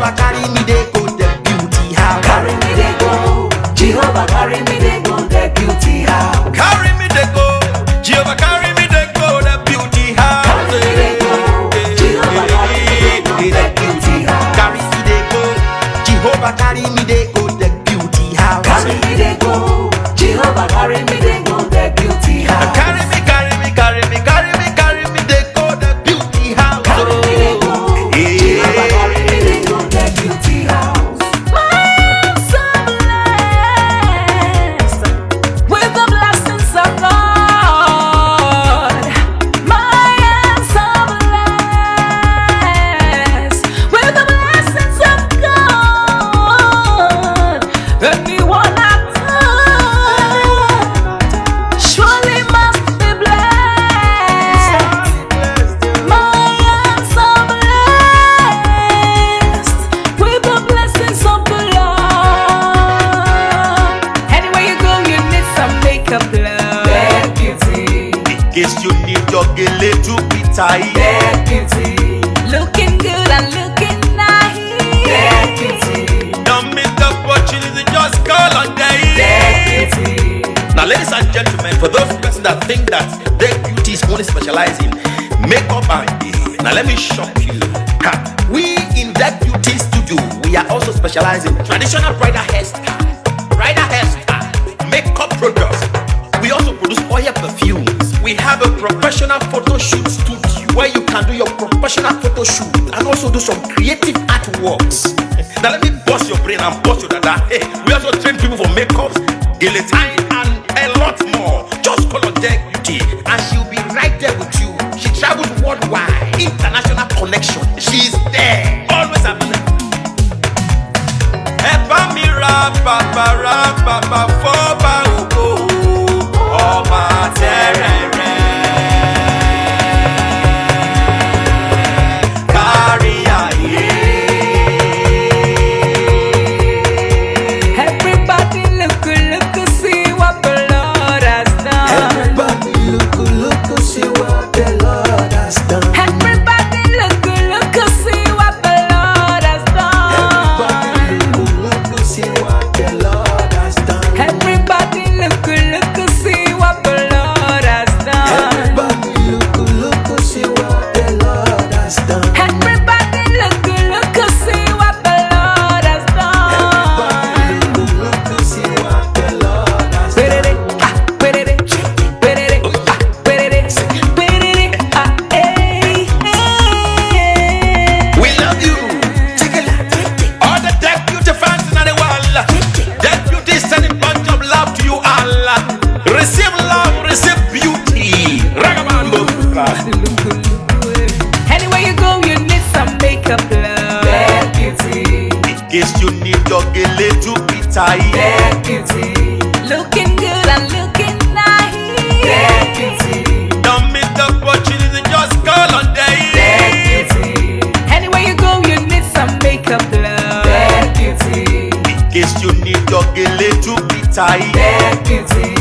Jehovah carry me they go the beauty house. Carry me they go. Jehovah carry me they go the beauty house. Carry me they go. Jehovah carry me they go the beauty house. Carry me they go. Jehovah carry me they go the beauty house. Carry me they go. Jehovah carry me they go the beauty house. Carry me they go. Jehovah carry me they go the beauty house. Carry me, carry me, carry me, carry me, carry me they go the beauty house. Carry me they go. Jehovah carry me they go the beauty house. My hands are blessed with the blessings of God. My hands are blessed with the blessings of God. Anyone I touch surely must be blessed. My hands are blessed with the blessings of the Lord. Anywhere you go, you need some makeup, love. That beauty. In case you need your gele to be tight. That beauty. Looking good and looking That nice. beauty. Don't miss the opportunity, just call on That day. beauty. Now, ladies and gentlemen, for those persons that think that their beauty is only specialized in makeup and hair, now let me shock you. Ha. We in that beauty studio, we are also specialized in traditional bridal hairstyle, makeup products. We also produce oil perfumes. We have a professional photo shoot studio where you can do your professional photo shoot and also do some creative artworks. Now let me bust your brain and bust your dada. Hey, we also train people for makeups, guillotine, and a lot more. Just call on Deck Beauty and she'll be right there with you. She travels worldwide, international connection. She's there, always available. Epa mi ra papa foba ogo ọba terere. Kárí ayé. Everybody look, see what the Lord has done. Everybody look, see what the Lord has done. Everybody look, see what the Lord has done. Everybody look, see what the Lord has done. Everybody look, see what the Lord has done. Everybody look, see what the Lord has done. Everybody look, see what the Lord has done. Everybody look, see what the Lord has done. We love you. All the Deck Beauty fans in the world. Deck Beauty is sending bunch of love to you all. Receive love, receive beauty. Ragabambo. Anywhere you go, you need some makeup, love. That beauty. In case you need your gele to be tight. That beauty. Looking good and looking That nice. beauty. Don't miss the opportunity, just call on That day. beauty. Anywhere you go, you need some makeup, love. That beauty. In case you need your gele to be tight. That beauty.